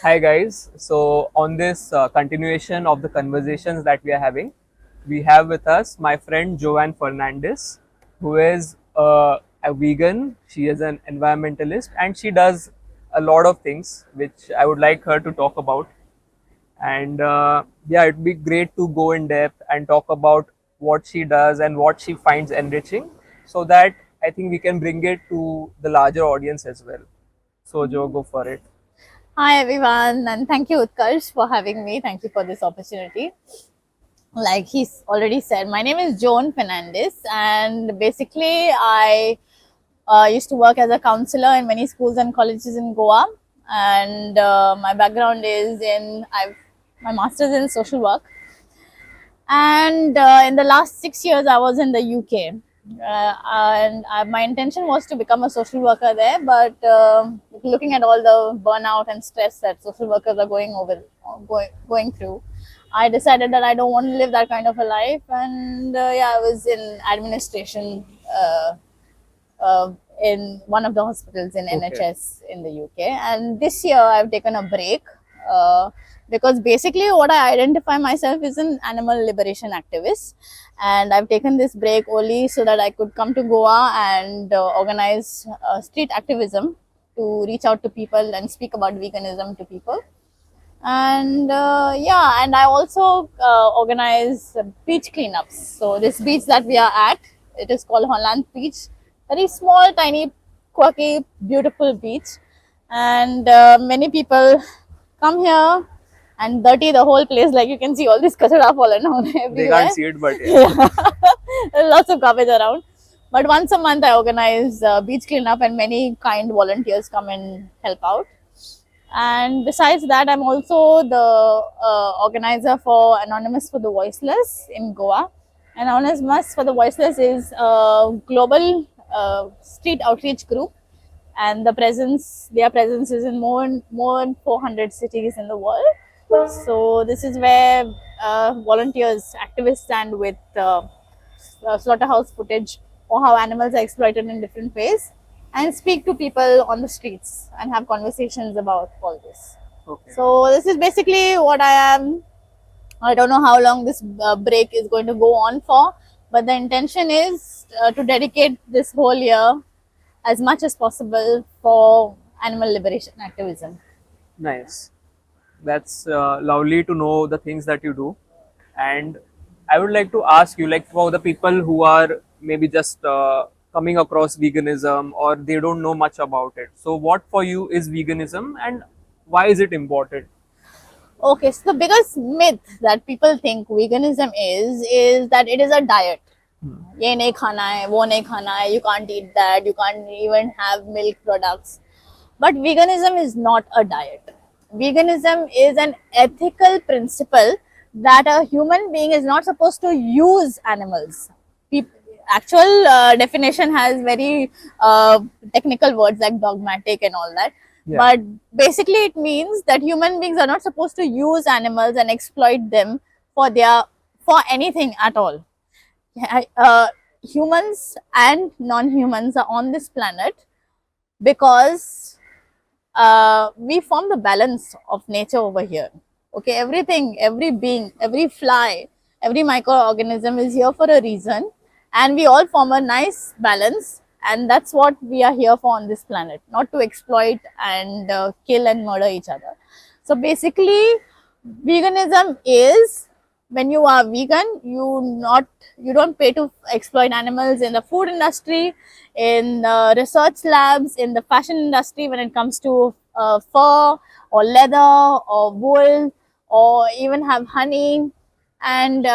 Hi guys. So on this continuation of the conversations that we are having, we have with us my friend Joanne Fernandez, who is a vegan. She is an environmentalist and she does a lot of things which I would like her to talk about. And yeah, it'd be great to go in depth and talk about what she does and what she finds enriching, so that I think we can bring it to the larger audience as well. So Joe, go for it. Hi everyone, and thank you Utkarsh for having me. Thank you for this opportunity. Like he's already said, my name is Joan Fernandez, and basically I used to work as a counselor in many schools and colleges in Goa. And my background is I've my master's in social work, and in the last 6 years I was in the UK. My intention was to become a social worker there, but looking at all the burnout and stress that social workers are going through, I decided that I don't want to live that kind of a life. And yeah, I was in administration in one of the hospitals in Okay. NHS in the UK. And this year I've taken a break uh, because basically what I identify myself is an animal liberation activist. And I've taken this break only so that I could come to Goa and organize street activism to reach out to people and speak about veganism to people. And yeah, and I also organize beach cleanups. So this beach that we are at, it is called Holland Beach. Very small, tiny, quirky, beautiful beach. And many people come here and dirty the whole place. Like you can see all this kachara fallen down They can't everywhere. see it, but yeah. Yeah. Lots of garbage around. But once a month I organize beach cleanup, and many kind volunteers come and help out. And besides that, I'm also the organizer for Anonymous for the Voiceless in Goa. And Anonymous for the Voiceless is a global street outreach group, and their presence is in more than 400 cities in the world. So this is where volunteers, activists stand with slaughterhouse footage or how animals are exploited in different ways, and speak to people on the streets and have conversations about all this. Okay. So this is basically what I am. I don't know how long this break is going to go on for, but the intention is to dedicate this whole year as much as possible for animal liberation activism. Nice. That's lovely to know the things that you do. And I would like to ask you, like, for the people who are maybe just coming across veganism or they don't know much about it. So, what for you is veganism and why is it important? Okay, so the biggest myth that people think veganism is that it is a diet. ये नहीं खाना है, वो नहीं खाना है, you can't eat that, you can't even have milk products. But veganism is not a diet. Veganism is an ethical principle that a human being is not supposed to use animals. Actual definition has very technical words like dogmatic and all that. Yeah. But basically, it means that human beings are not supposed to use animals and exploit them for anything at all. Yeah, humans and non-humans are on this planet because we form the balance of nature over here. Okay, everything, every being, every fly, every microorganism is here for a reason, and we all form a nice balance. And that's what we are here for on this planet, not to exploit and kill and murder each other. So basically, veganism is when you are vegan, you don't pay to exploit animals in the food industry, in the research labs, in the fashion industry when it comes to fur or leather or wool, or even have honey, and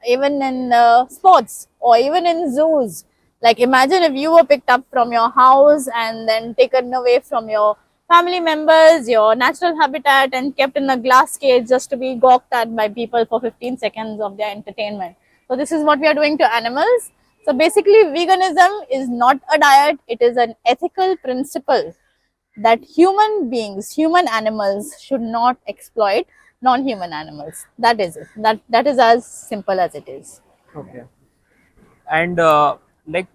even in sports or even in zoos. Like imagine if you were picked up from your house and then taken away from your family members, your natural habitat, and kept in a glass cage just to be gawked at by people for 15 seconds of their entertainment. So this is what we are doing to animals. So basically, veganism is not a diet, it is an ethical principle that human beings, human animals should not exploit non-human animals. That is it. That is as simple as it is. Okay. And like,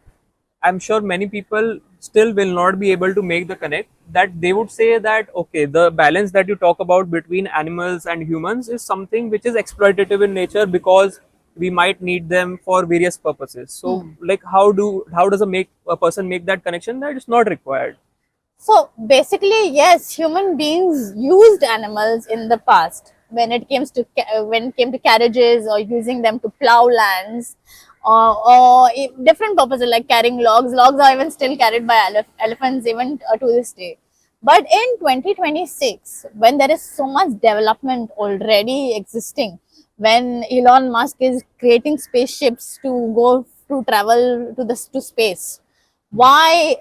I'm sure many people still will not be able to make the connect, that they would say that okay, the balance that you talk about between animals and humans is something which is exploitative in nature, because we might need them for various purposes. So like how does a person make that connection that it's not required? So basically, yes, human beings used animals in the past when it came to when it came to carriages or using them to plow lands, or different purposes like carrying logs. Logs are even still carried by elephants even to this day. But in 2026, when there is so much development already existing, when Elon Musk is creating spaceships to go to travel to space, why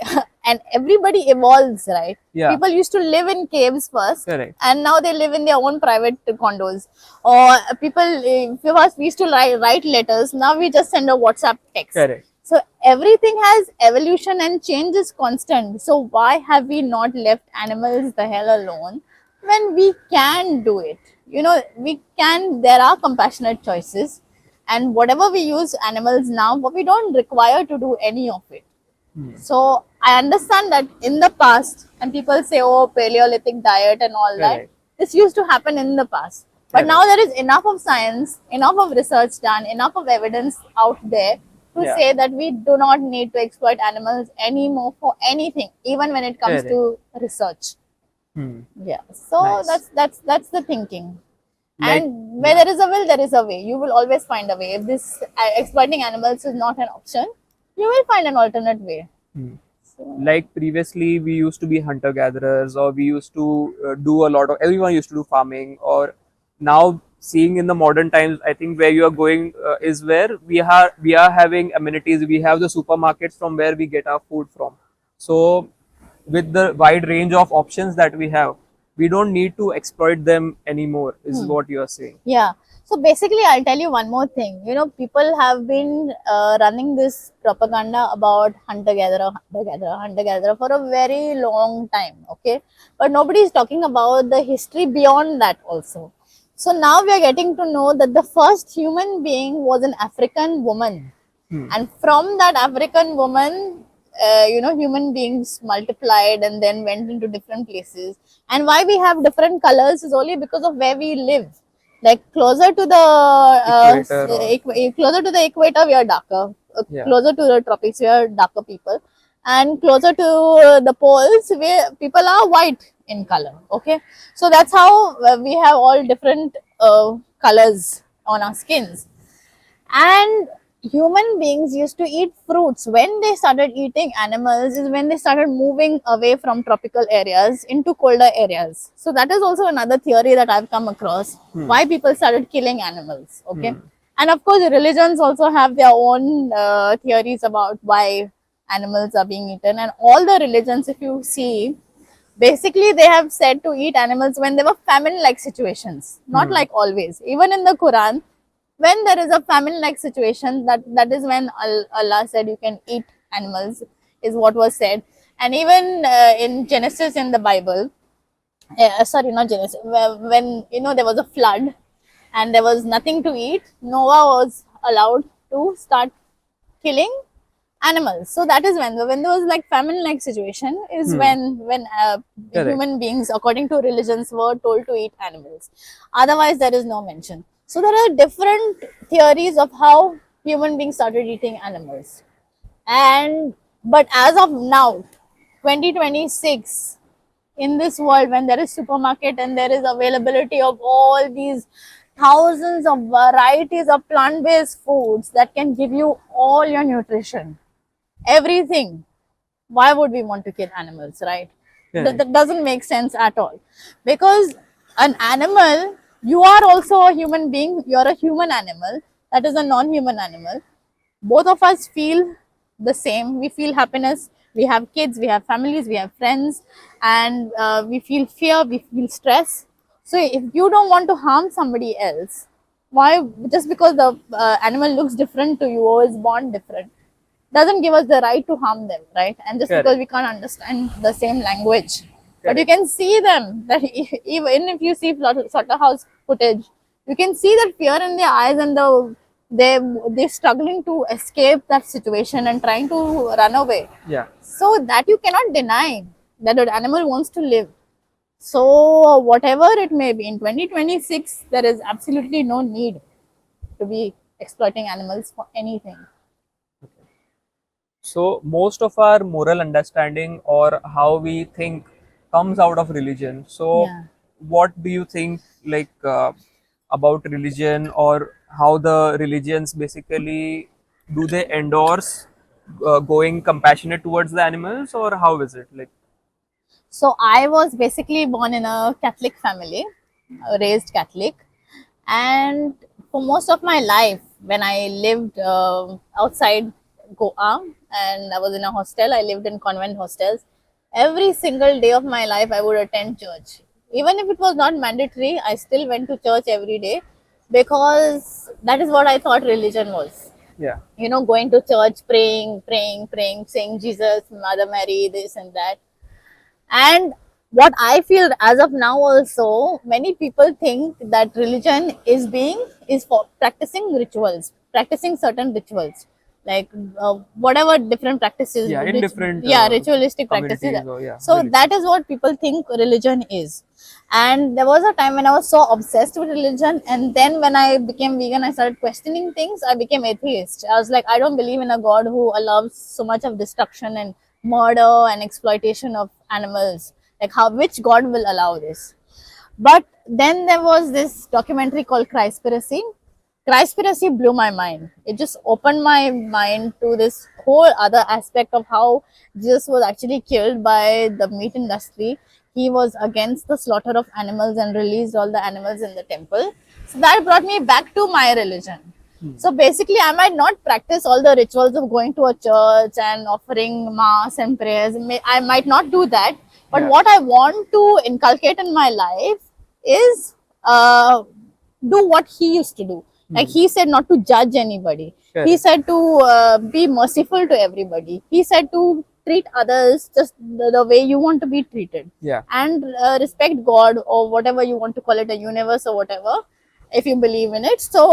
and everybody evolves, right? Yeah. People used to live in caves first, Correct. and now they live in their own private condos. Or people, if first we used to write letters, now we just send a WhatsApp text. Correct. So everything has evolution and change is constant. So why have we not left animals the hell alone when we can do it? You know, we can, there are compassionate choices, and whatever we use animals now, but we don't require to do any of it. So I understand that in the past, and people say, oh, Paleolithic diet and all that, Correct. this used to happen in the past. But Correct. now there is enough of science, enough of research done, enough of evidence out there to Yeah. say that we do not need to exploit animals anymore for anything, even when it comes Correct. to research. Hmm. Yeah. So Nice. that's the thinking. Like, And where there is a will, there is a way. You will always find a way. If this exploiting animals is not an option, you will find an alternate way. So, like previously we used to be hunter gatherers, or we used to do a lot of, everyone used to do farming, or now seeing in the modern times, I think where you are going is where we are having amenities, we have the supermarkets from where we get our food from. So with the wide range of options that we have, we don't need to exploit them anymore, is what you are saying. yeah. So basically, I'll tell you one more thing. You know, people have been running this propaganda about hunter gatherer for a very long time. Okay, but nobody is talking about the history beyond that also. So now we are getting to know that the first human being was an African woman, and from that African woman, you know, human beings multiplied and then went into different places. And why we have different colors is only because of where we live. Like closer to the Equator or closer to the equator, we are darker. Yeah. Closer to the tropics, we are darker people, and closer to the poles, where people are white in color. Okay, so that's how we have all different colors on our skins. And human beings used to eat fruits. When they started eating animals is when they started moving away from tropical areas into colder areas. So that is also another theory that I've come across, why people started killing animals. Okay, and of course religions also have their own theories about why animals are being eaten. And all the religions, if you see, basically they have said to eat animals when there were famine like situations, not like always. Even in the Quran, when there is a famine like situation, that is when Allah said you can eat animals, is what was said. And even in Genesis, in the Bible, sorry, not Genesis, when you know there was a flood and there was nothing to eat, Noah was allowed to start killing animals. So that is when there was like famine like situation is when Correct. human beings, according to religions, were told to eat animals. Otherwise there is no mention. So there are different theories of how human beings started eating animals. And but as of now, 2026, in this world when there is supermarket and there is availability of all these thousands of varieties of plant-based foods that can give you all your nutrition, everything, why would we want to kill animals, right? Correct. That doesn't make sense at all. Because an animal, you are also a human being, you're a human animal, that is a non-human animal. Both of us feel the same. We feel happiness, we have kids, we have families, we have friends, and we feel fear, we feel stress. So if you don't want to harm somebody else, why, just because the animal looks different to you or is born different, doesn't give us the right to harm them, right? And just Correct. because we can't understand the same language, but you Correct. can see them, that even if you see slaughterhouse footage, you can see that fear in their eyes and the they're struggling to escape that situation and trying to run away. Yeah. So that you cannot deny that an animal wants to live. So whatever it may be, in 2026, there is absolutely no need to be exploiting animals for anything. So most of our moral understanding or how we think comes out of religion. So Yeah. what do you think about religion, or how the religions basically do they endorse going compassionate towards the animals, or how is it like? So I was basically born in a Catholic family, raised Catholic, and for most of my life, when I lived outside Goa and I was in a hostel, I lived in convent hostels. Every single day of my life, I would attend church. Even if it was not mandatory, I still went to church every day because that is what I thought religion was. Yeah. You know, going to church, praying, saying Jesus, Mother Mary, this and that. And what I feel as of now also, many people think that religion is for practicing rituals, practicing certain rituals, like whatever different practices, Yeah, in different ritualistic practices. communities, or yeah, So religions. that is what people think religion is. And there was a time when I was so obsessed with religion, and then when I became vegan, I started questioning things. I became atheist. I was like, I don't believe in a God who allows so much of destruction and murder and exploitation of animals. Like, how, which God will allow this? But then there was this documentary called Cryspiracy. Cryspiracy blew my mind. It just opened my mind to this whole other aspect of how Jesus was actually killed by the meat industry. He was against the slaughter of animals and released all the animals in the temple. So that brought me back to my religion. So basically, I might not practice all the rituals of going to a church and offering mass and prayers. I might not do that. But Yeah. what I want to inculcate in my life is do what he used to do. Like he said, not to judge anybody. He Correct. said to be merciful to everybody. He said to treat others just the way you want to be treated, Yeah. and respect God or whatever you want to call it, a universe or whatever, if you believe in it. So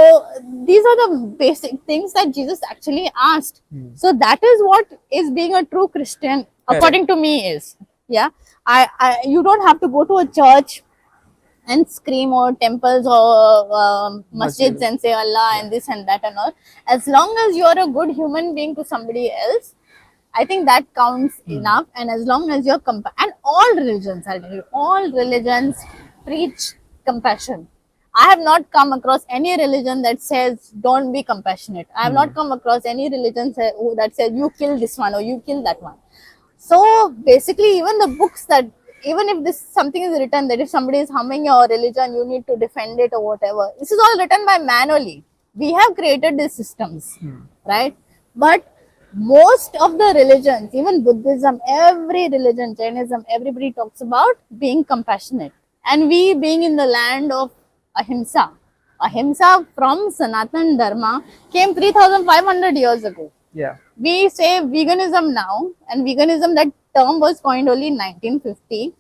these are the basic things that Jesus actually asked. So that is what is being a true Christian, according to me, is. Yeah, you don't have to go to a church and scream, or temples or masjids, Masjid. and say Allah and this and that and all. As long as you are a good human being to somebody else, I think that counts enough. And as long as you're and all religions, I'll tell you, all religions preach compassion. I have not come across any religion that says don't be compassionate. I have not come across any religion that says you kill this one or you kill that one. So basically, even the books that, even if this something is written that if somebody is harming your religion, you need to defend it or whatever. This is all written by man only. We have created these systems, right? But most of the religions, even Buddhism, every religion, Jainism, everybody talks about being compassionate. And we being in the land of ahimsa. Ahimsa from Sanatan Dharma came 3,500 years ago. Yeah. We say veganism now, and veganism, that term was coined only in 1950.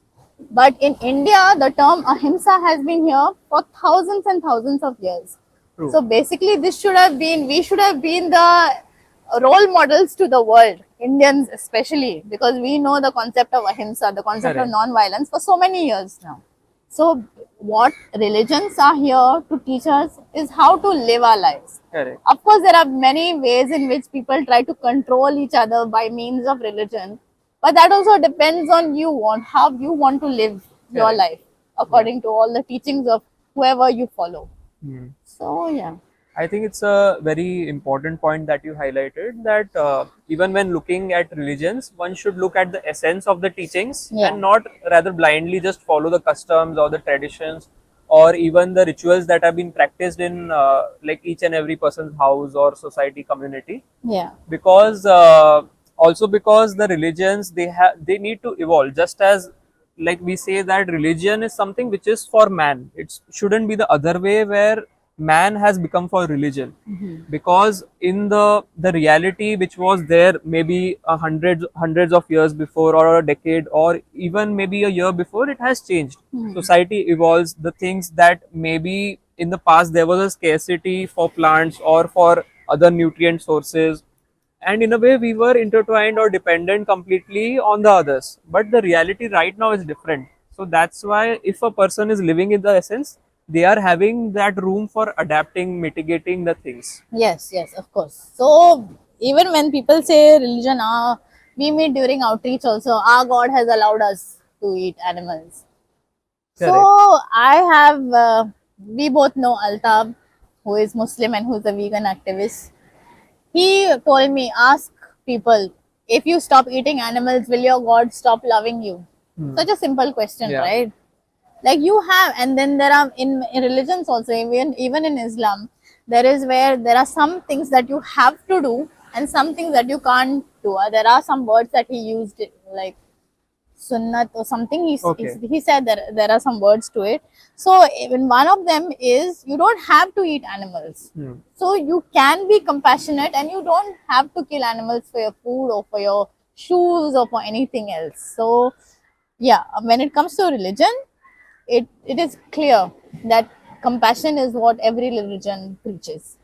But in India, the term ahimsa has been here for thousands and thousands of years. True. So basically, we should have been the role models to the world, Indians especially, because we know the concept of ahimsa, the concept of Correct. non-violence for so many years now. So what religions are here to teach us is how to live our lives. Correct. Of course, there are many ways in which people try to control each other by means of religion, but that also depends on you, on how you want to live your Correct. life according to all the teachings of whoever you follow. So yeah. I think it's a very important point that you highlighted, that even when looking at religions, one should look at the essence of the teachings Yeah. and not rather blindly just follow the customs or the traditions or even the rituals that have been practiced in like each and every person's house or society community. Yeah. Because also because the religions, they need to evolve, just as like we say that religion is something which is for man. It shouldn't be the other way where man has become for religion, because in the reality which was there maybe hundreds of years before, or a decade, or even maybe a year before, it has changed. Society evolves. The things that maybe in the past there was a scarcity for plants or for other nutrient sources, and in a way we were intertwined or dependent completely on the others. But the reality right now is different. So that's why if a person is living in the essence, they are having that room for adapting, mitigating the things. Yes, yes, of course. So even when people say religion, we meet during outreach also, our God has allowed us to eat animals. So Correct. I have, we both know Altab, who is Muslim and who's a vegan activist. He told me, ask people, if you stop eating animals, will your God stop loving you? Hmm. Such a simple question, Yeah. right? Like you have, and then there are in religions also, even in Islam, there is where there are some things that you have to do and some things that you can't do. There are some words that he used, like sunnat or something. Okay. He said that there are some words to it. So even one of them is you don't have to eat animals. Hmm. So you can be compassionate and you don't have to kill animals for your food or for your shoes or for anything else. So yeah, when it comes to religion, it is clear that compassion is what every religion preaches.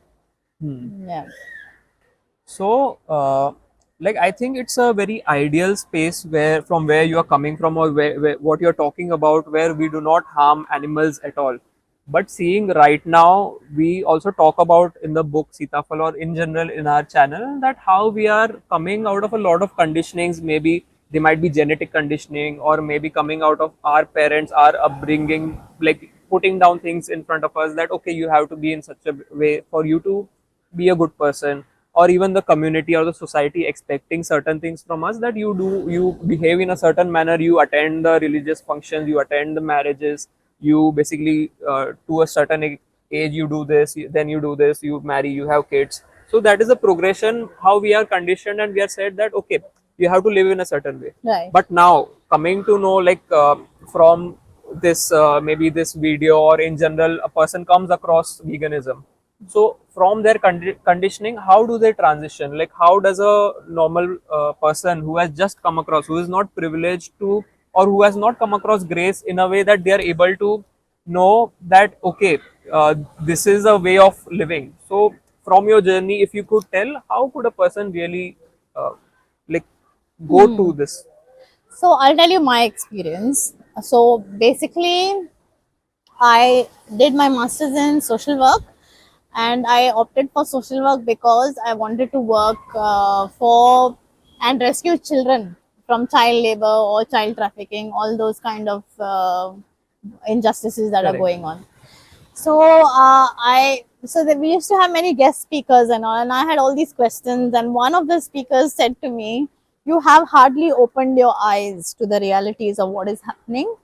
Hmm. Yeah. So, like I think it's a very ideal space where from where you are coming from, or where what you're talking about, where we do not harm animals at all. But seeing right now, we also talk about in the book Sitafal or in general in our channel that how we are coming out of a lot of conditionings. Maybe they might be genetic conditioning, or maybe coming out of our parents, our upbringing, like putting down things in front of us that okay, you have to be in such a way for you to be a good person, or even the community or the society expecting certain things from us, that you behave in a certain manner, you attend the religious functions, you attend the marriages, you basically to a certain age you do this, then you do this, you marry, you have kids. So that is a progression how we are conditioned, and we are said that okay, you have to live in a certain way. Right. But now coming to know, like from this maybe this video, or in general a person comes across veganism, so from their conditioning, how do they transition? Like how does a normal person who has just come across, who is not privileged to, or who has not come across grace in a way that they are able to know that okay, this is a way of living. So from your journey, if you could tell, how could a person really like go to this? So I'll tell you my experience. So basically, I did my master's in social work, and I opted for social work because I wanted to work for and rescue children from child labor or child trafficking, all those kind of injustices that are Correct. going on. So we used to have many guest speakers and all, and I had all these questions. And one of the speakers said to me, "You have hardly opened your eyes to the realities of what is happening.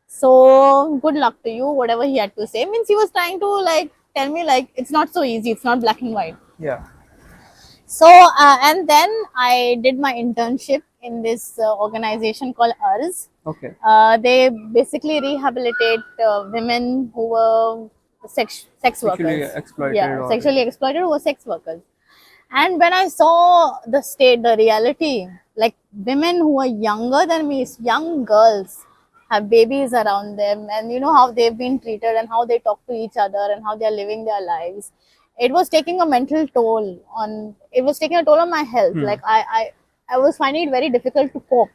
So good luck to you." Whatever he had to say means he was trying to like tell me like it's not so easy. It's not black and white. Yeah. So and then I did my internship in this organization called URS. Okay. They basically rehabilitate women who were sex Sexually workers. exploited, Yeah, or sexually exploited who were sex workers. And when I saw the state, the reality, like women who are younger than me, young girls have babies around them, and you know how they've been treated and how they talk to each other and how they're living their lives. It was taking a mental toll on. It was taking a toll on my health. hmm. Like I was finding it very difficult to cope.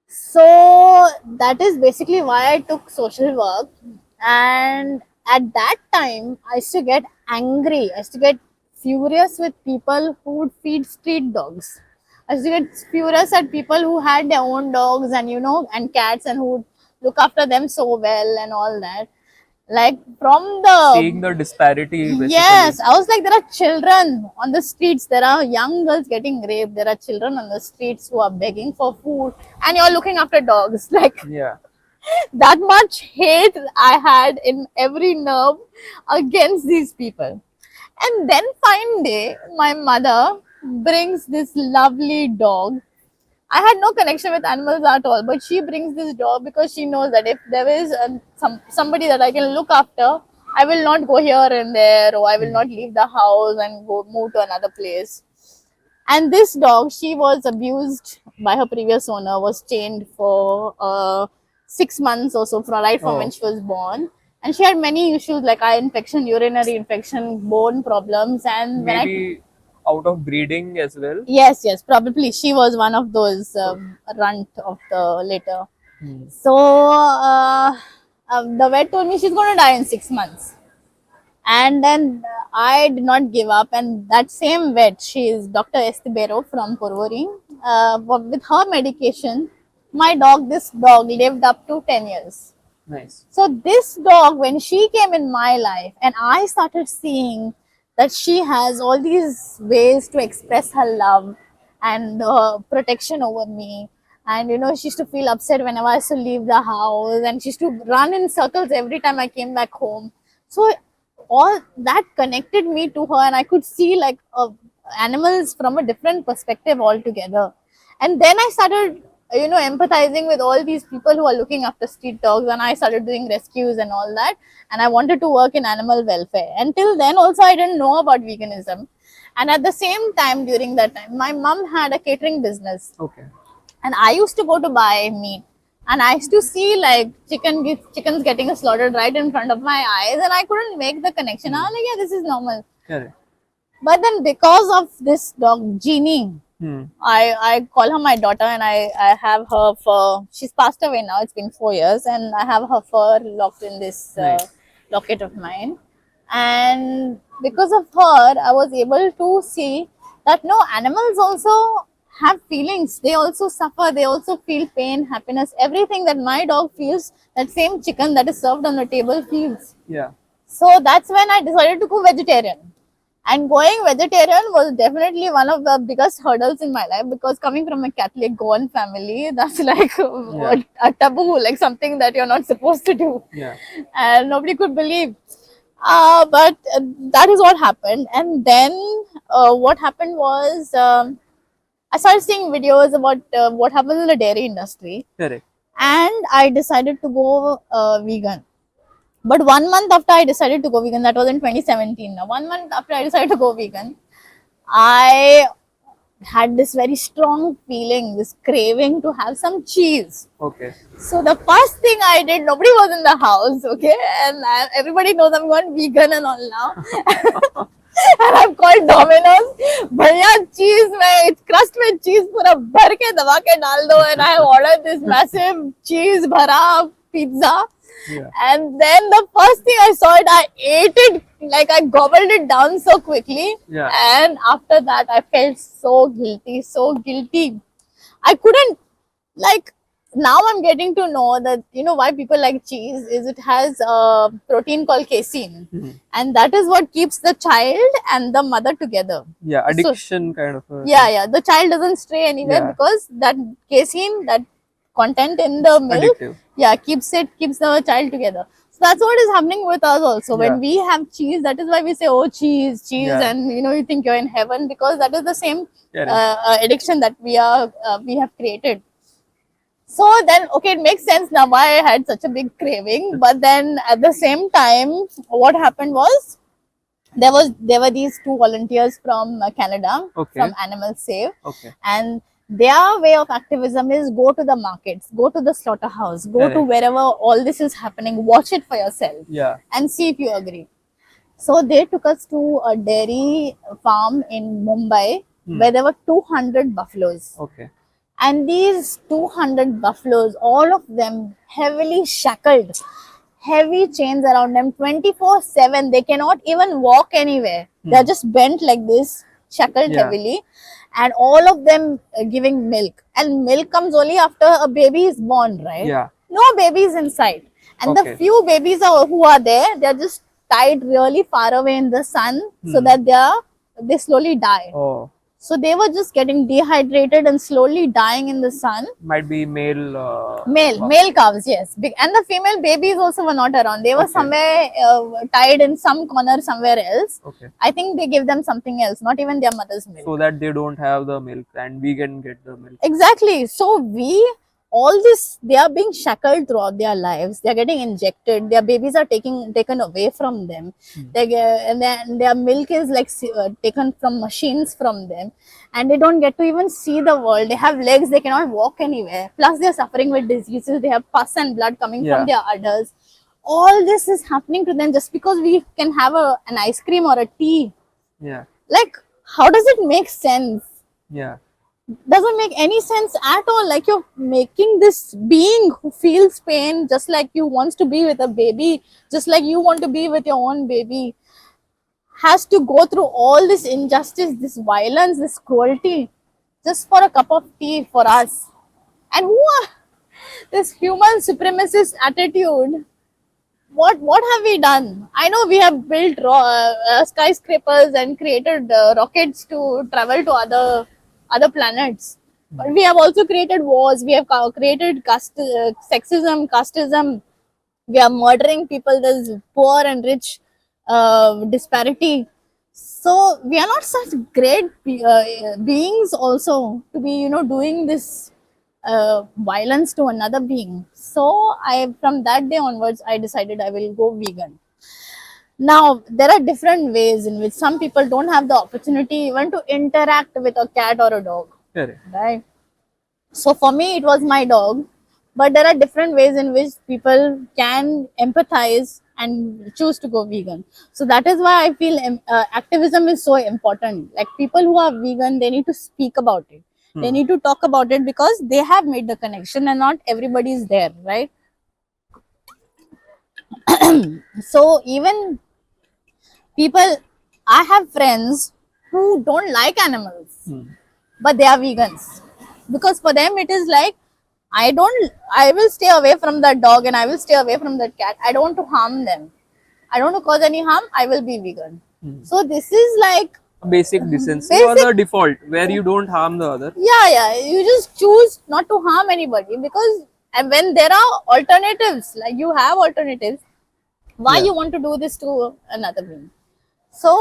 So that is basically why I took social work. And at that time, I used to get angry. I used to get furious with people who would feed street dogs. I used to get furious at people who had their own dogs and and cats and who would look after them so well and all that. Like from Seeing the the disparity basically. Yes, I was like, there are children on the streets. There are young girls getting raped. There are children on the streets who are begging for food, and you're looking after dogs. Like Yeah. that much hate I had in every nerve against these people. And then fine day, my mother brings this lovely dog. I had no connection with animals at all, but she brings this dog because she knows that if there is somebody that I can look after, I will not go here and there, or I will not leave the house and go move to another place. And this dog, she was abused by her previous owner, was chained for 6 months or so, from right from when Oh. she was born. and she had many issues like eye infection, urinary infection, bone problems, and when I Maybe out of breeding as well. yes, probably she was one of those runt of the litter. Hmm. So the vet told me she's going to die in 6 months. And then I did not give up. And that same vet, she is Dr. Estibero from Porvorim. With her medication, this dog lived up to 10 years. Nice. So this dog, when she came in my life and I started seeing that she has all these ways to express her love and protection over me. And she used to feel upset whenever I used to leave the house, and she used to run in circles every time I came back home. So all that connected me to her, and I could see like animals from a different perspective altogether. And then I started empathizing with all these people who are looking after street dogs, and I started doing rescues and all that, and I wanted to work in animal welfare. Until then also I didn't know about veganism. And at the same time, during that time, my mom had a catering business, Okay. and I used to go to buy meat, and I used to see like chickens getting slaughtered right in front of my eyes, and I couldn't make the connection. I was like, yeah, this is normal. Correct. But then because of this dog Jeannie, Hmm. I call her my daughter, and I have her fur. She's passed away now. It's been 4 years, and I have her fur locked in this Nice. locket of mine. And because of her, I was able to see that no, animals also have feelings. They also suffer. They also feel pain, happiness, everything that my dog feels. That same chicken that is served on the table feels. Yeah. So that's when I decided to go vegetarian. And going vegetarian was definitely one of the biggest hurdles in my life, because coming from a Catholic Goan family, that's like a taboo, like something that you're not supposed to do. Yeah. And nobody could believe. But that is what happened. And then what happened was I started seeing videos about what happens in the dairy industry, Correct. and I decided to go vegan. But 1 month after I decided to go vegan, that was in 2017. Now, 1 month after I decided to go vegan, I had this very strong feeling, this craving to have some cheese. Okay. So the first thing I did, nobody was in the house, okay, and everybody knows I'm going vegan and all now. And I've called Domino's. Bhaiya, cheese mein, crust mein cheese pura bhar ke daba ke dal do, and I ordered this massive cheese bhara pizza. Yeah. And then the first thing I saw it, I ate it, like I gobbled it down so quickly. Yeah. And after that, I felt so guilty, so guilty. I couldn't, like, now I'm getting to know that, why people like cheese is it has a protein called casein. And that is what keeps the child and the mother together. Yeah. Addiction kind of. Yeah. The child doesn't stray anywhere Yeah. because that casein, that content in the milk, Addictive. keeps the child together. So that's what is happening with us also. Yeah. When we have cheese, that is why we say, oh, cheese, Yeah. and you think you're in heaven, because that is the same Correct. addiction that we have created. So then, okay, it makes sense now why I had such a big craving. But then at the same time, what happened was there were these two volunteers from Canada, Okay. from Animal Save, Okay. and their way of activism is go to the markets, go to the slaughterhouse, go to Correct. wherever all this is happening, watch it for yourself Yeah. and see if you agree. So they took us to a dairy farm in Mumbai where there were 200 buffaloes. Okay. And these 200 buffaloes, all of them heavily shackled, heavy chains around them 24/7. They cannot even walk anywhere. They're just bent like this, shackled Yeah. heavily, and all of them giving milk. And milk comes only after a baby is born, right? Yeah. No babies inside. And Okay. the few babies who are there, they're just tied really far away in the sun so that they slowly die. Oh, So they were just getting dehydrated and slowly dying in the sun. might be male. Male calves, yes. And the female babies also were not around. They were Okay. somewhere tied in some corner somewhere else. Okay. I think they give them something else, not even their mother's milk. So that they don't have the milk and we can get the milk. Exactly. So all this, they are being shackled throughout their lives. They are getting injected. Their babies are taken away from them. And then their milk is like taken from machines from them, and they don't get to even see the world. They have legs. They cannot walk anywhere. Plus, they are suffering with diseases. They have pus and blood coming from their udders. all this is happening to them just because we can have an ice cream or a tea. Yeah. Like, how does it make sense? Yeah. Doesn't make any sense at all. Like, you're making this being who feels pain just like you wants to be with a baby, just like you want to be with your own baby, has to go through all this injustice, this violence, this cruelty, just for a cup of tea for us. And who are this human supremacist attitude? What have we done? I know we have built skyscrapers and created rockets to travel to other planets, but we have also created wars. We have created sexism, casteism. We are murdering people. There's poor and rich disparity. So we are not such great beings also to be, doing this violence to another being. So from that day onwards, I decided I will go vegan. Now there are different ways in which some people don't have the opportunity even to interact with a cat or a dog, Correct. right? So for me, it was my dog, but there are different ways in which people can empathize and choose to go vegan. So that is why I feel activism is so important. Like, people who are vegan, they need to speak about it. They need to talk about it because they have made the connection and not everybody is there, right? So even people, I have friends who don't like animals, but they are vegans, because for them it is like, I will stay away from that dog and I will stay away from that cat. I don't want to harm them. I don't want to cause any harm. I will be vegan. So this is like, Basic decency or the default where you don't harm the other. yeah, you just choose not to harm anybody, because and when there are alternatives, like you have alternatives, why Yeah. you want to do this to another being? So,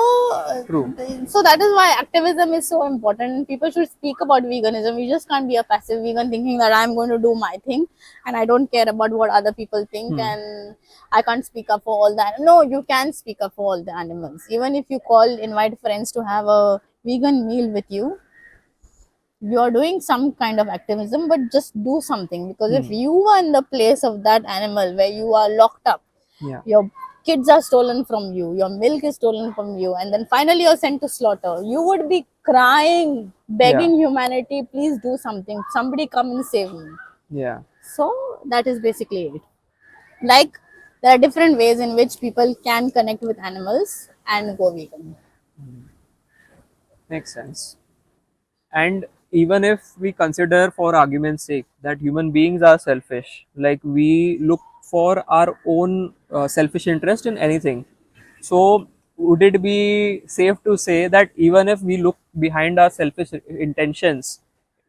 True. so that is why activism is so important. People should speak about veganism. You just can't be a passive vegan thinking that I'm going to do my thing and I don't care about what other people think and I can't speak up for all that. No, you can speak up for all the animals. Even if you invite friends to have a vegan meal with you, you are doing some kind of activism, but just do something, because if you are in the place of that animal where you are locked up, Yeah. your kids are stolen from you, your milk is stolen from you, and then finally you're sent to slaughter, you would be crying, begging humanity, please do something, somebody come and save me. Yeah. So that is basically it. Like, there are different ways in which people can connect with animals and go vegan. Makes sense. And even if we consider, for argument's sake, that human beings are selfish, like we look for our own selfish interest in anything. So, would it be safe to say that even if we look behind our selfish intentions,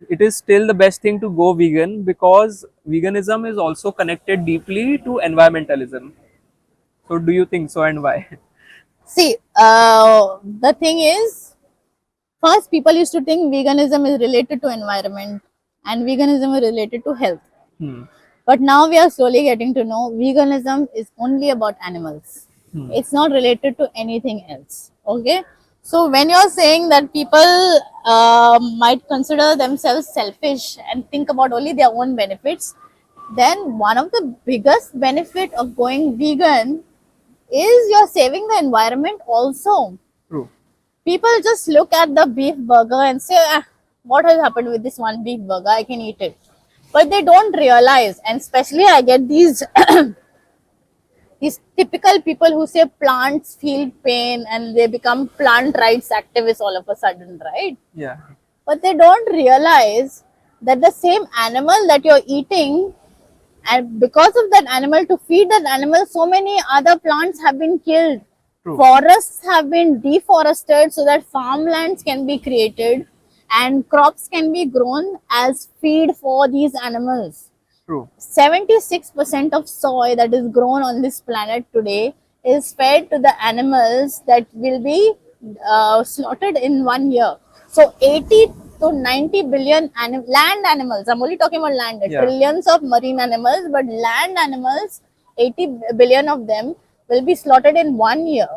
it is still the best thing to go vegan, because veganism is also connected deeply to environmentalism? So, do you think so, and why? See, the thing is, first people used to think veganism is related to environment and veganism is related to health. Hmm. But now we are slowly getting to know veganism is only about animals. It's not related to anything else. Okay. So when you're saying that people might consider themselves selfish and think about only their own benefits, then one of the biggest benefit of going vegan is you're saving the environment also. True. People just look at the beef burger and say, what has happened with this one beef burger? I can eat it. But they don't realize, and especially I get these these typical people who say plants feel pain and they become plant rights activists all of a sudden, right? Yeah. But they don't realize that the same animal that you're eating, and because of that animal, to feed that animal, so many other plants have been killed. True. Forests have been deforested so that farmlands can be created and crops can be grown as feed for these animals. True. 76% of soy that is grown on this planet today is fed to the animals that will be slaughtered in 1 year. So 80 to 90 billion land animals, I'm only talking about land, Yeah. trillions of marine animals, but land animals, 80 billion of them will be slaughtered in 1 year.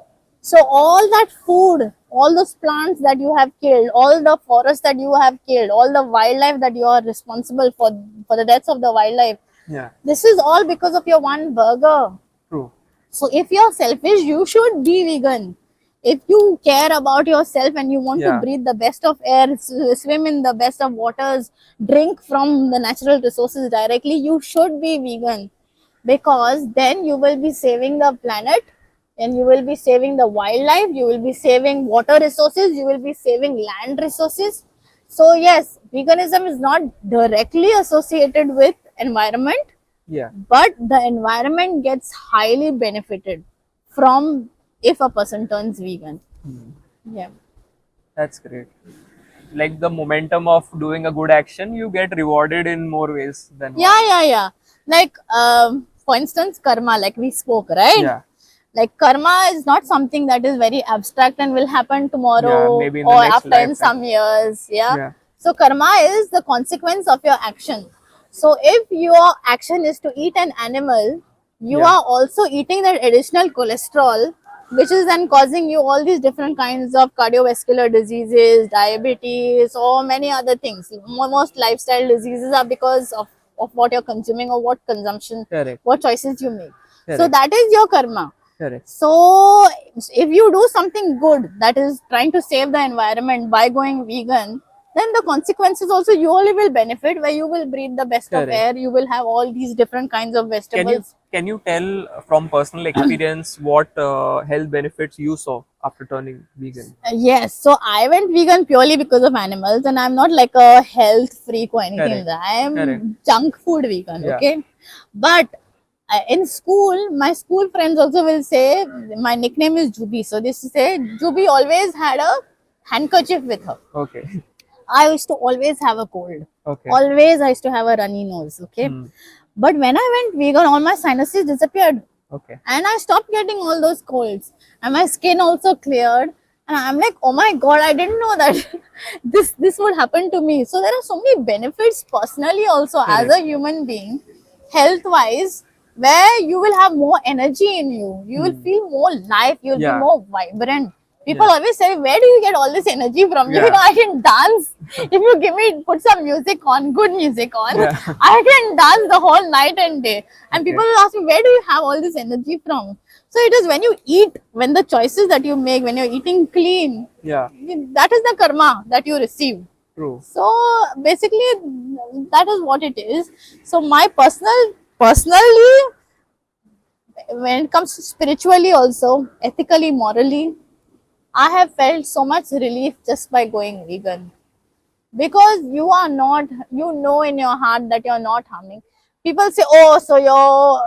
So all that food, all those plants that you have killed, all the forests that you have killed, all the wildlife that you are responsible for the deaths of the wildlife, Yeah. this is all because of your one burger. True. So if you're selfish, you should be vegan. If you care about yourself and you want to Yeah. breathe the best of air, swim in the best of waters, drink from the natural resources directly, you should be vegan, because then you will be saving the planet, and you will be saving the wildlife, you will be saving water resources, you will be saving land resources. So yes, veganism is not directly associated with environment, Yeah. but the environment gets highly benefited from if a person turns vegan. Yeah. That's great. Like the momentum of doing a good action, you get rewarded in more ways than one. Yeah. Like, for instance, karma, like we spoke, right? Yeah. Like, karma is not something that is very abstract and will happen Yeah. tomorrow Maybe in the or next after in lifetime. some years. Yeah. Yeah. So, karma is the consequence of your action. So, if your action is to eat an animal, you Yeah. are also eating that additional cholesterol, which is then causing you all these different kinds of cardiovascular diseases, diabetes, or many other things. Most lifestyle diseases are because of what you're consuming or what consumption, Correct. what choices you make. So Correct. that is your karma. Correct. So if you do something good, that is trying to save the environment by going vegan, then the consequences also you only will benefit, where you will breathe the best of Correct. air, you will have all these different kinds of Can vegetables. you tell from personal experience what health benefits you saw after turning vegan? Yes, so I went vegan purely because of animals, and I'm not like a health freak or anything like Correct. that. I am Correct. junk food vegan, Yeah. okay? But in school, my school friends also will say my nickname is Juby. So they used to say Juby always had a handkerchief with her. Okay. I used to always have a cold. Okay. Always I used to have a runny nose, okay? Hmm. But when I went vegan, all my sinuses disappeared. Okay. And I stopped getting all those colds, and my skin also cleared, and I'm like, oh my god, I didn't know that this would happen to me. So there are so many benefits personally also as Correct. a human being, health wise, where you will have more energy in you, you will feel more life, you'll Yeah. be more vibrant. People Yeah. always say, where do you get all this energy from? Yeah. You know, I can dance. If you give me, put some music on, good music on, Yeah. I can dance the whole night and day. And Okay. people will ask me, where do you have all this energy from? So it is when you eat, when the choices that you make, when you're eating clean, Yeah. that is the karma that you receive. True. So basically, that is what it is. So my personally, when it comes to spiritually also, ethically, morally, I have felt so much relief just by going vegan, because you are not, you know in your heart that you're not harming. People say, oh, so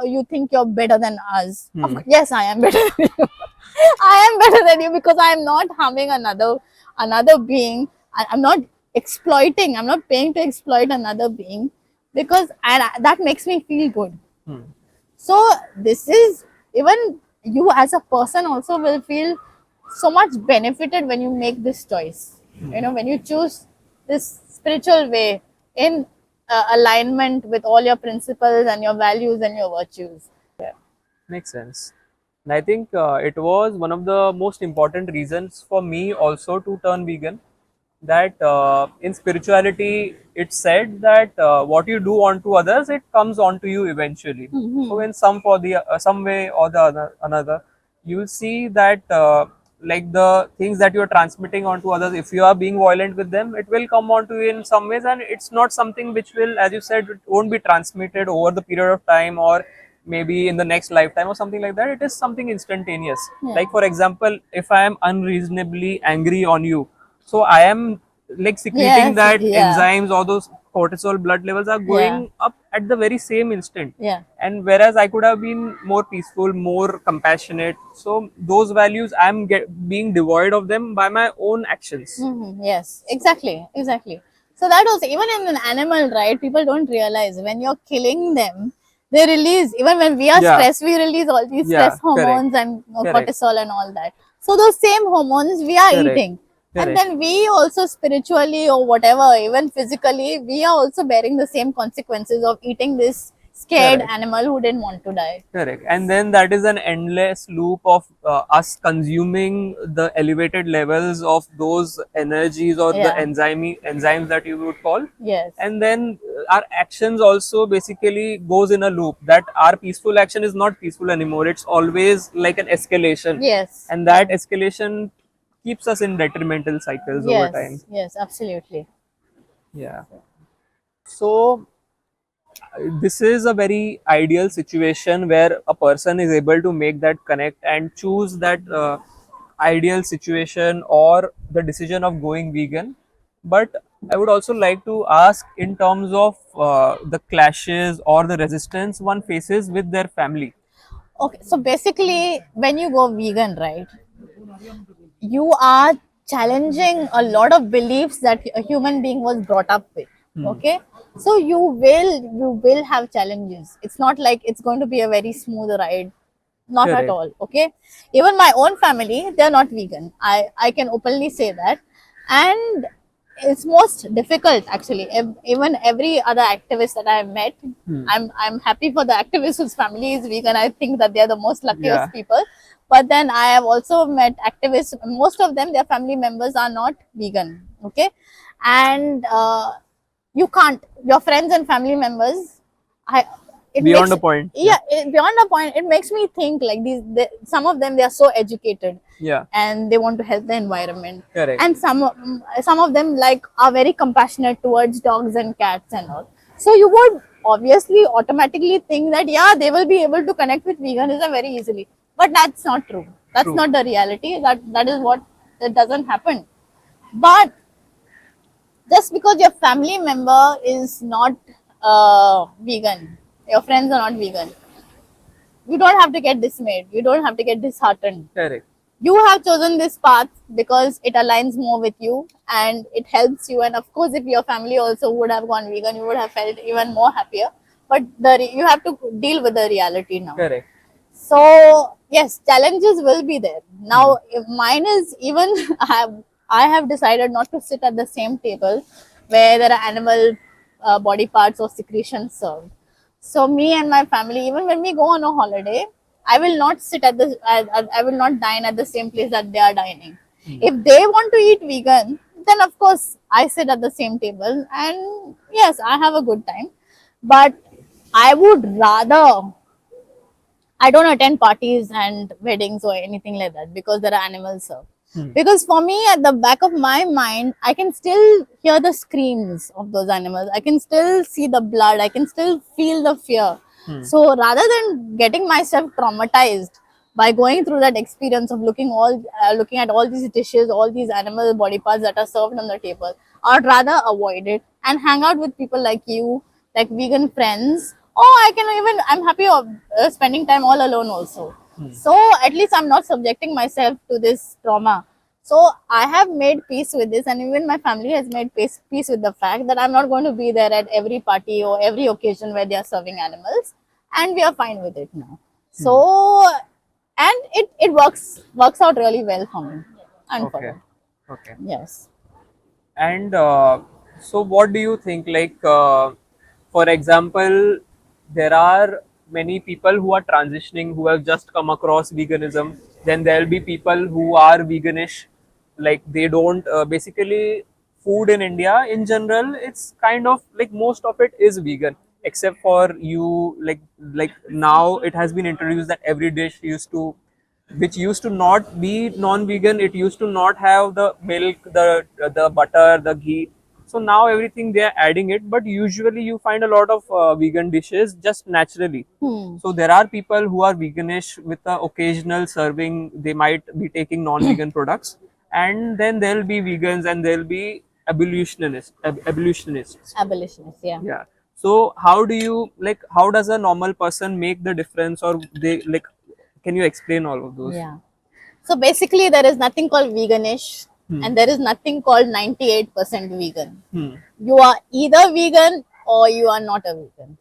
you think you're better than us. Yes, I am better than you. I am better than you because I am not harming another being. I'm not exploiting, I'm not paying to exploit another being, because that makes me feel good. Hmm. So this is, even you as a person also will feel so much benefited when you make this choice. You know, when you choose this spiritual way in alignment with all your principles and your values and your virtues. Makes sense. And I think it was one of the most important reasons for me also to turn vegan. That in spirituality, it's said that what you do onto others, it comes onto you eventually. So in some way or the another, you will see that like the things that you are transmitting onto others, if you are being violent with them, it will come onto you in some ways, and it's not something which will, as you said, it won't be transmitted over the period of time or maybe in the next lifetime or something like that. It is something instantaneous. Yeah. Like for example, if I am unreasonably angry on you, so I am like secreting Yes, that yeah. enzymes or those cortisol blood levels are going Yeah. up at the very same instant. Yeah. And whereas I could have been more peaceful, more compassionate, so those values I'm being devoid of them by my own actions. Yes, exactly. So that also, even in an animal, right? People don't realize when you're killing them, they release, even when we are Yeah. stressed, we release all these Yeah, stress hormones and Correct. cortisol and all that. So those same hormones we are Correct. eating. And Correct. then we also spiritually or whatever, even physically, we are also bearing the same consequences of eating this scared Correct. animal who didn't want to die. Correct. And then that is an endless loop of us consuming the elevated levels of those energies or the Yeah. enzymes that you would call. Yes. And then our actions also basically goes in a loop, that our peaceful action is not peaceful anymore. It's always like an escalation. Yes. And that escalation keeps us in detrimental cycles over time. Yes. Yes. Absolutely. Yeah. So this is a very ideal situation where a person is able to make that connect and choose that ideal situation or the decision of going vegan. But I would also like to ask in terms of the clashes or the resistance one faces with their family. Okay. So basically, when you go vegan, right, you are challenging a lot of beliefs that a human being was brought up with. Okay. So you will have challenges. It's not like it's going to be a very smooth ride. Not at Correct. all. Okay. Even my own family, they're not vegan. I can openly say that. And it's most difficult actually. Even every other activist that I've met, I'm happy for the activist whose family is vegan. I think that they're the most Yeah. luckiest people. But then I have also met activists. Most of them, their family members are not vegan. Okay. And you can't, your friends and family members, I it Beyond makes, a point. yeah, beyond a point, it makes me think like some of them, they are so educated Yeah. and they want to help the environment. Correct. And some of them like are very compassionate towards dogs and cats and all. So you would obviously automatically think that yeah, they will be able to connect with veganism very easily, but that's not true. That's True. not the reality. That is what, that doesn't happen. But just because your family member is not vegan, your friends are not vegan, you don't have to get dismayed. You don't have to get disheartened. Correct. You have chosen this path because it aligns more with you and it helps you. And of course, if your family also would have gone vegan, you would have felt even more happier. But you have to deal with the reality now. Correct. So yes, challenges will be there. Now, if mine is even I have decided not to sit at the same table where there are animal body parts or secretions served. So me and my family, even when we go on a holiday, I will not sit at the I will not dine at the same place that they are dining. If they want to eat vegan, then of course I sit at the same table and yes, I have a good time. But I would rather, I don't attend parties and weddings or anything like that because there are animals served. Because for me, at the back of my mind, I can still hear the screams of those animals. I can still see the blood. I can still feel the fear. So rather than getting myself traumatized by going through that experience of looking at all these dishes, all these animal body parts that are served on the table, I'd rather avoid it and hang out with people like you, like vegan friends. Or I'm happy of spending time all alone also. So at least I'm not subjecting myself to this trauma. So I have made peace with this, and even my family has made peace with the fact that I'm not going to be there at every party or every occasion where they are serving animals, and we are fine with it now. So, and it works out really well for me and for Okay. them. Okay. Yes. And so, what do you think? Like, for example, there are many people who are transitioning who have just come across veganism. Then there will be people who are veganish, like they don't basically food in India in general. It's kind of like most of it is vegan, except for you like now it has been introduced that every dish used to which used to not be non-vegan. It used to not have the milk, the butter, the ghee. So now everything they are adding it, but usually you find a lot of vegan dishes just naturally. So there are people who are veganish with the occasional serving. They might be taking non-vegan products, and then there'll be vegans and there'll be abolitionists. Abolitionist, yeah. Yeah. So how do you like? How does a normal person make the difference, or they like? Can you explain all of those? Yeah. So basically, there is nothing called veganish, and there is nothing called 98% vegan. Hmm. You are either vegan or you are not a vegan.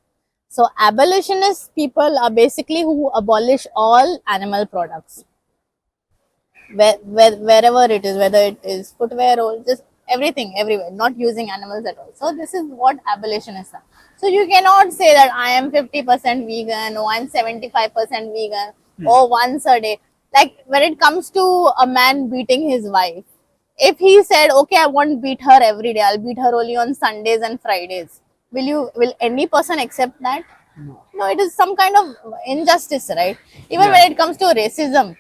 So abolitionist people are basically who abolish all animal products, wherever it is, whether it is footwear or just everything, everywhere, not using animals at all. So this is what abolitionists are. So you cannot say that I am 50% vegan or I'm 75% vegan or once a day. Like when it comes to a man beating his wife, if he said, okay, I won't beat her every day, I'll beat her only on Sundays and Fridays, will any person accept that? No, it is some kind of injustice, right? Even Yeah. when it comes to racism,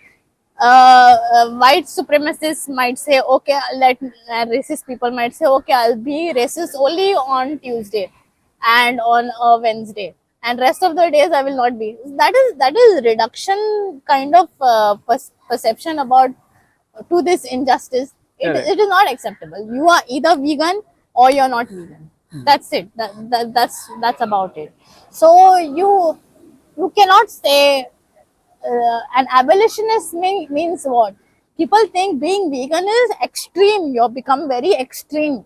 white supremacists might say, okay, racist people might say, okay, I'll be racist only on Tuesday and on a Wednesday, and rest of the days I will not be. That is reduction kind of perception about to this injustice. Correct. It is not acceptable. You are either vegan or you're not vegan. That's it. That's about it. So you cannot say an abolitionist means what? People think being vegan is extreme. You become very extreme.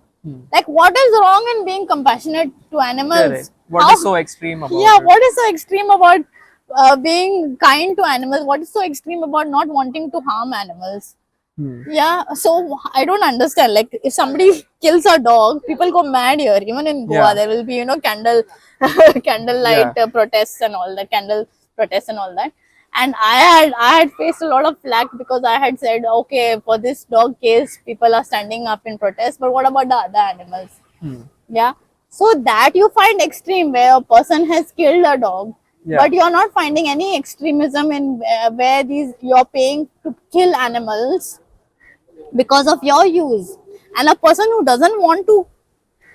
Like, what is wrong in being compassionate to animals? Correct. What is so extreme about Yeah, it? what is so extreme about being kind to animals? What is so extreme about not wanting to harm animals? Yeah, so I don't understand. Like, if somebody kills a dog, people go mad here. Even in Goa, Yeah. there will be, candlelight Yeah. protests and all that, candle protests and all that. And I had faced a lot of flack because I had said, okay, for this dog case, people are standing up in protest. But what about the other animals? Yeah. So that you find extreme where a person has killed a dog, Yeah. but you're not finding any extremism in where you're paying to kill animals because of your use. And a person who doesn't want to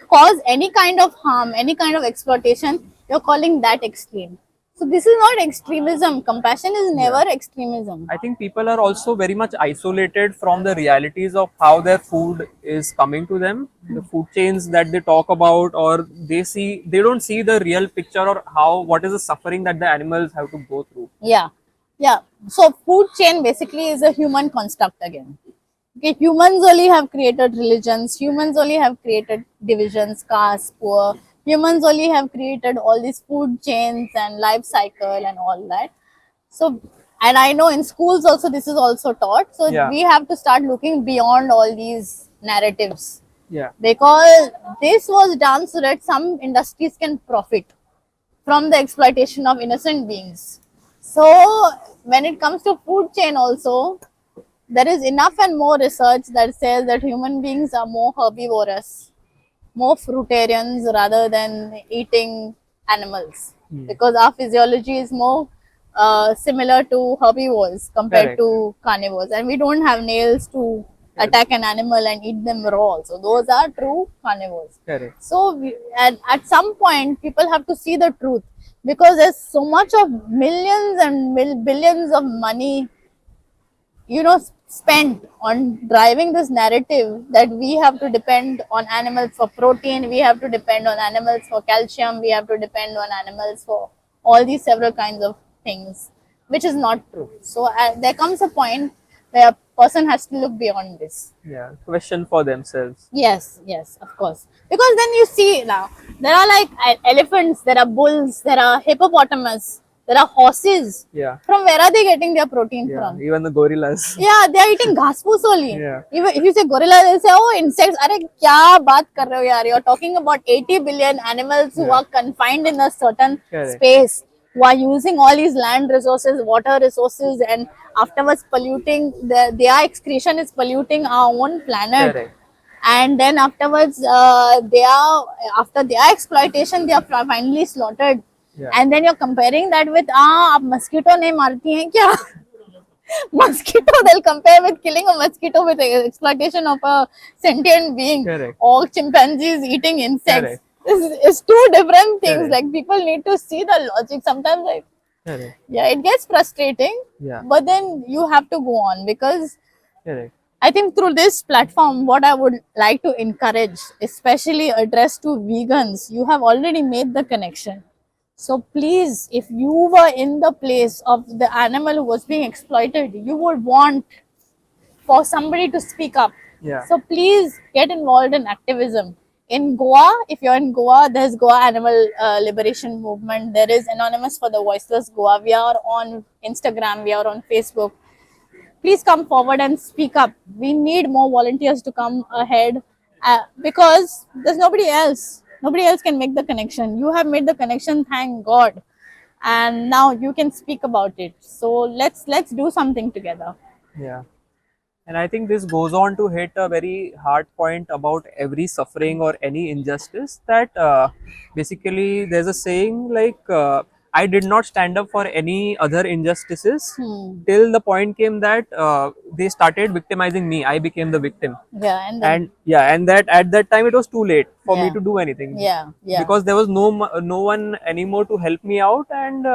cause any kind of harm, any kind of exploitation, you're calling that extreme. So this is not extremism. Compassion is never extremism. I think people are also very much isolated from the realities of how their food is coming to them, the food chains that they talk about, or they don't see the real picture or what is the suffering that the animals have to go through. Yeah. Yeah. So food chain basically is a human construct again. Okay, humans only have created religions, humans only have created divisions, caste, poor, humans only have created all these food chains and life cycle and all that. So, and I know in schools also this is also taught. So Yeah. we have to start looking beyond all these narratives, Yeah. because this was done so that some industries can profit from the exploitation of innocent beings. So when it comes to food chain also, there is enough and more research that says that human beings are more herbivorous, more fruitarians rather than eating animals, because our physiology is more similar to herbivores compared Correct. to carnivores, and we don't have nails to attack an animal and eat them raw. So those are true carnivores. Correct. So at some point, people have to see the truth, because there's so much of millions and billions of money, spent on driving this narrative that we have to depend on animals for protein, we have to depend on animals for calcium, we have to depend on animals for all these several kinds of things, which is not true. So there comes a point where a person has to look beyond this. Yeah. Question for themselves. Yes, of course. Because then you see now, there are like elephants, there are bulls, there are hippopotamus, there are horses. Yeah. From where are they getting their protein Yeah. from? Even the gorillas. Yeah, they are eating घास फूस only. Yeah. Even if you say gorilla, they'll say, oh, insects. अरे क्या बात कर रहे हो यार? You're talking about 80 billion animals who are confined in a certain Correct. space, who are using all these land resources, water resources, and afterwards polluting. Their excretion is polluting our own planet. Correct. And then afterwards, after their exploitation, they are finally slaughtered. Yeah. And then you're comparing that with आप mosquito नहीं मारती हैं क्या? Mosquito, they'll compare with killing a mosquito with exploitation of a sentient being. Correct. Or chimpanzees eating insects. Correct. It's two different things. Correct. Like, people need to see the logic. Sometimes, like, Correct. yeah, it gets frustrating. Yeah. But then you have to go on, because Correct. I think through this platform, what I would like to encourage, especially addressed to vegans, you have already made the connection. So please, if you were in the place of the animal who was being exploited, you would want for somebody to speak up. Yeah. So please get involved in activism. In Goa, if you're in Goa, there's Goa Animal Liberation Movement. There is Anonymous for the Voiceless Goa. We are on Instagram. We are on Facebook. Please come forward and speak up. We need more volunteers to come ahead because there's nobody else. Nobody else can make the connection. You have made the connection, thank God, and now you can speak about it. So let's do something together. Yeah. And I think this goes on to hit a very hard point about every suffering or any injustice, that basically there's a saying like, I did not stand up for any other injustices Hmm. till the point came that they started victimizing me. I became the victim. Yeah, and then And yeah, and that at that time it was too late for me yeah, to do anything, yeah, because there was no one anymore to help me out, and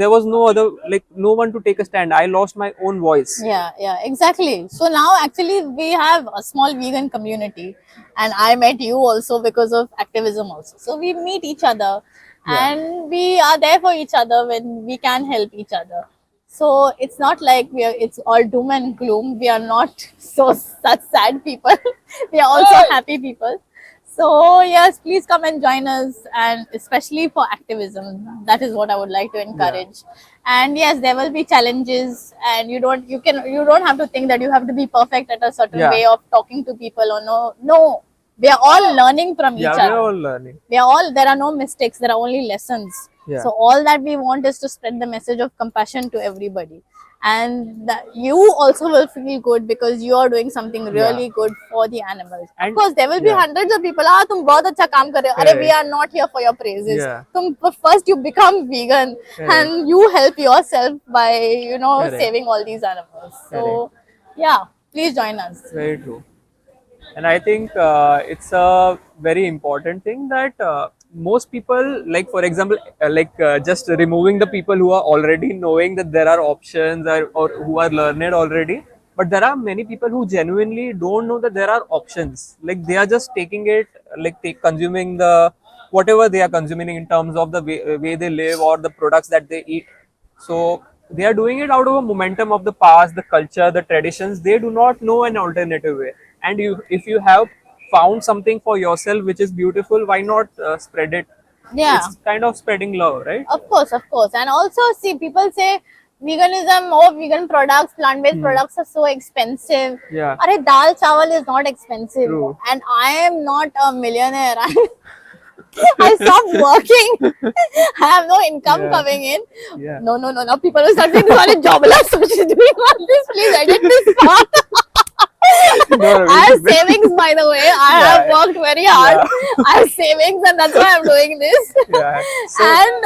there was no other, like no one to take a stand. I lost my own voice. yeah, exactly. So now actually we have a small vegan community, and I met you also because of activism also. So we meet each other, Yeah. and we are there for each other when we can help each other. So it's not like it's all doom and gloom. We are not such sad people. We are also happy people. So yes, please come and join us, and especially for activism, that is what I would like to encourage. And yes, there will be challenges, and you don't have to think that you have to be perfect at a certain Yeah. way of talking to people, or no, we are all learning from each Yeah, we are other. all learning. There are no mistakes, there are only lessons. Yeah. So all that we want is to spread the message of compassion to everybody, and that you also will feel good because you are doing something really good for the animals. Of And course there will be yeah, hundreds of people, तुम बहुत अच्छा काम कर रहे हो. अरे, we correct. are not here for your praises. Yeah, First you become vegan, correct. and you help yourself by Correct. saving all these animals. So Correct. yeah, please join us. Very true. And I think it's a very important thing that most people, like for example, just removing the people who are already knowing that there are options, or who are learned already, but there are many people who genuinely don't know that there are options. Like they are just taking it, like consuming the whatever they are consuming in terms of the way they live or the products that they eat. So they are doing it out of a momentum of the past, the culture, the traditions. They do not know an alternative way. And if you have found something for yourself which is beautiful, why not spread it? Yeah. It's kind of spreading love, right? Of course. And also, see, people say veganism, vegan products, plant-based products are so expensive. Yeah. Arey, dal chawal is not expensive. True. And I am not a millionaire. I stopped working. I have no income Yeah. coming in. Yeah. No. Now people will start saying, this is jobless, so she's doing all this. Please edit this part. No, I have savings, by the way. I have Yeah. worked very hard. I have savings, and that's why I'm doing this. Yeah. So, And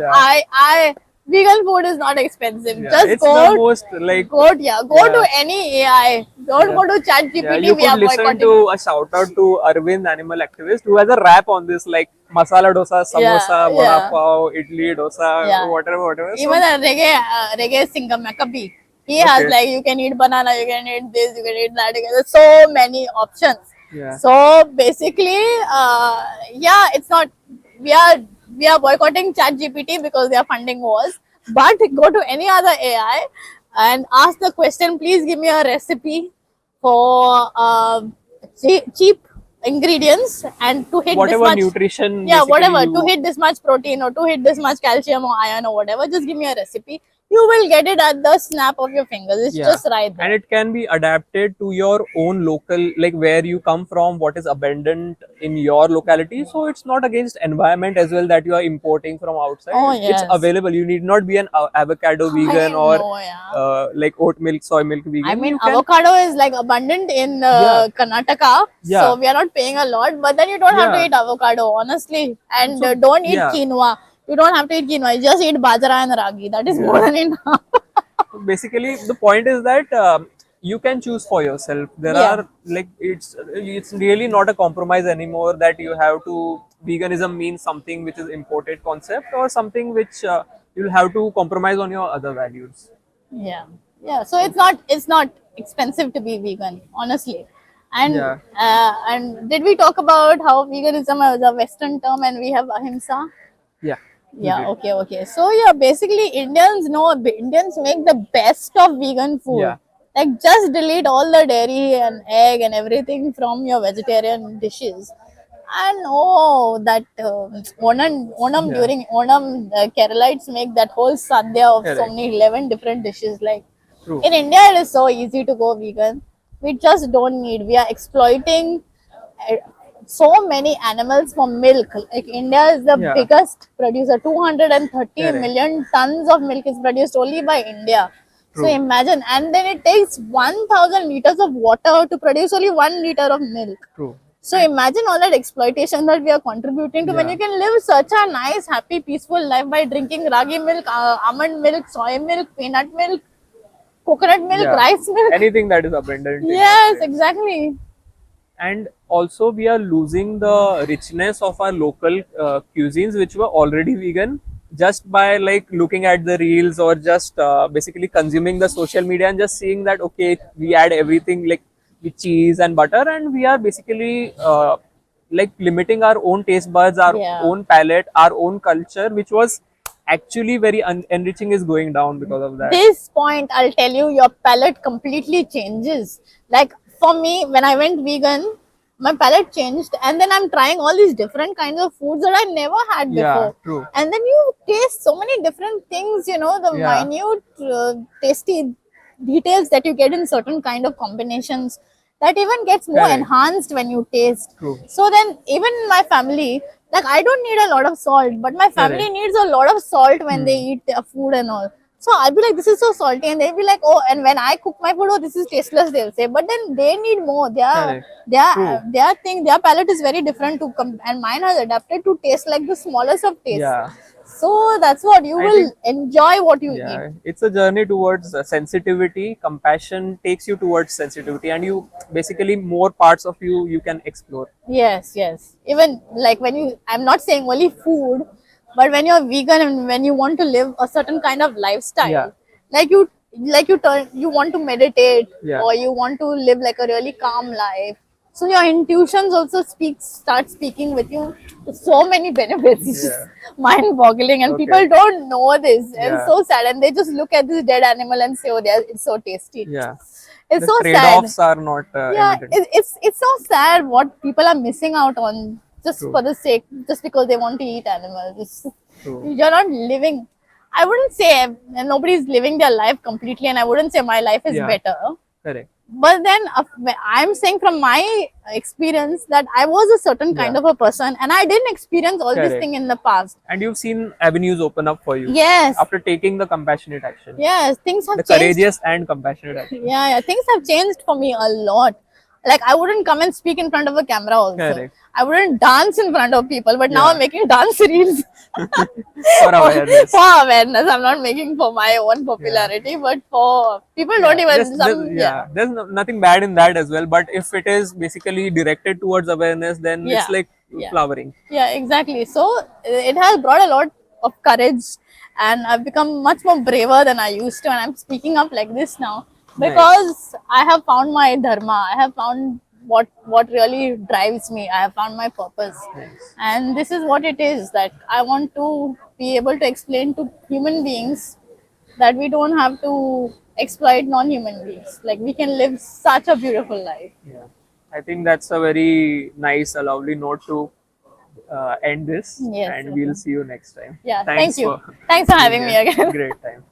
yeah. I vegan food is not expensive. Yeah, Just it's the go, most like go to any AI. Don't go to ChatGPT. yeah, you We are could listen boycotting. to a shout out to Arvind, animal activist, who has a rap on this, like masala dosa, samosa, Yeah, vada yeah. pav, idli, dosa, Yeah. whatever. So, Even a reggae singer Makabi, he Okay. has like, you can eat banana, you can eat this, you can eat that. There's so many options. yeah, So basically, yeah, it's not. We are boycotting ChatGPT because their funding was. But go to any other AI and ask the question. Please give me a recipe for cheap ingredients and to hit whatever this much. nutrition. Yeah, basically whatever, you, to hit this much protein or to hit this much calcium or iron or whatever. Just give me a recipe. You will get it at the snap of your fingers. It's yeah, just right there. and it can be adapted to your own local, like where you come from, what is abundant in your locality. So it's not against environment as well that you are importing from outside. Oh, It's yes. available. You need not be an avocado vegan I or know, yeah. like oat milk, soy milk vegan. I mean, You can- avocado is like abundant in Yeah. Karnataka, Yeah. so we are not paying a lot. But then you don't have to Yeah. eat avocado, honestly, and So, don't eat yeah. quinoa. You don't have to eat quinoa. You just eat bajra and ragi. That is more than enough. Basically the point is that you can choose for yourself. There Yeah. are like it's really not a compromise anymore that you have to veganism means something which is imported concept or something which you'll have to compromise on your other values. Yeah. So it's not expensive to be vegan, honestly. And Yeah. and did we talk about how veganism is a Western term and we have ahimsa? Yeah, we Yeah, did. okay. So yeah, basically Indians make the best of vegan food. Yeah. Like just delete all the dairy and egg and everything from your vegetarian dishes. And that Onam Yeah. during Onam, Keralites make that whole sadhya of so Correct. many 11 different dishes. Like True. in India, it is so easy to go vegan. We just don't need. We are exploiting so many animals for milk. Like India is the Yeah. biggest producer. 230 Correct. million tons of milk is produced only by India. So True. imagine, and then it takes 1000 liters of water to produce only 1 liter of milk. True. So imagine all that exploitation that we are contributing to when Yeah. you can live such a nice, happy, peaceful life by drinking ragi milk, almond milk, soy milk, peanut milk, coconut milk, Yeah. rice milk. Anything that is abundant. in Yes, nutrients. exactly. And also we are losing the richness of our local cuisines which were already vegan just by like looking at the reels or just basically consuming the social media and just seeing that okay we add everything like with cheese and butter and we are basically like limiting our own taste buds, our Yeah. own palate, our own culture, which was actually very enriching, is going down because of that. This point, I'll tell you, your palate completely changes. Like for me, when I went vegan, my palate changed, and then I'm trying all these different kinds of foods that I never had Yeah, before. true. And then you taste so many different things, you know, the Yeah. minute, tasty details that you get in certain kind of combinations that even gets more Correct. enhanced when you taste. True. So then, even my family, like I don't need a lot of salt, but my family Correct. needs a lot of salt when they eat their food and all. So I'll be like, this is so salty, and they'll be like, oh, and when I cook my food, oh, this is tasteless. They'll say, but then they need more. Correct. Their palate is very different to and mine has adapted to taste like the smallest of tastes. Yeah. So that's what you I will think- enjoy what you Yeah, eat. it's a journey towards sensitivity. Compassion takes you towards sensitivity, and you basically more parts of you can explore. Yes, yes. Even like when you, I'm not saying only food, but when you're vegan and when you want to live a certain kind of lifestyle, Yeah. like you turn, you want to meditate, Yeah. or you want to live like a really calm life. So your intuitions also start speaking with you. So many benefits. It's just mind-boggling, and Okay. people don't know this. And Yeah. it's so sad, and they just look at this dead animal and say, "Oh, it's so tasty." Yeah, It's the so sad. trade-offs are not Yeah, evident. it's so sad what people are missing out on just True. for the sake, just because they want to eat animals. True. You're not living. I wouldn't say nobody's living their life completely, and I wouldn't say my life is Yeah. better. Correct. But then I'm saying from my experience that I was a certain kind Yeah. of a person, and I didn't experience all this Correct. thing in the past. And you've seen avenues open up for you Yes, after taking the compassionate action, yes, things have the changed. courageous and compassionate action. Yeah, things have changed for me a lot. Like I wouldn't come and speak in front of a camera also. Correct. I wouldn't dance in front of people, but now Yeah. I'm making dance reels. For awareness. For awareness. I'm not making for my own popularity, but for people don't even There's nothing bad in that as well. But if it is basically directed towards awareness, then Yeah. it's like Yeah. flowering. Yeah, exactly. So it has brought a lot of courage, and I've become much more braver than I used to, and I'm speaking up like this now because I have found my dharma. I have found what really drives me. I have found my purpose, Nice. and this is what it is that I want to be able to explain to human beings that we don't have to exploit non-human beings. Like we can live such a beautiful life. Yeah. I think that's a very nice, a lovely note to end this. Yes, And okay. we'll see you next time. Yeah, Thanks thank you. for Thanks for having being me here. again. Great time.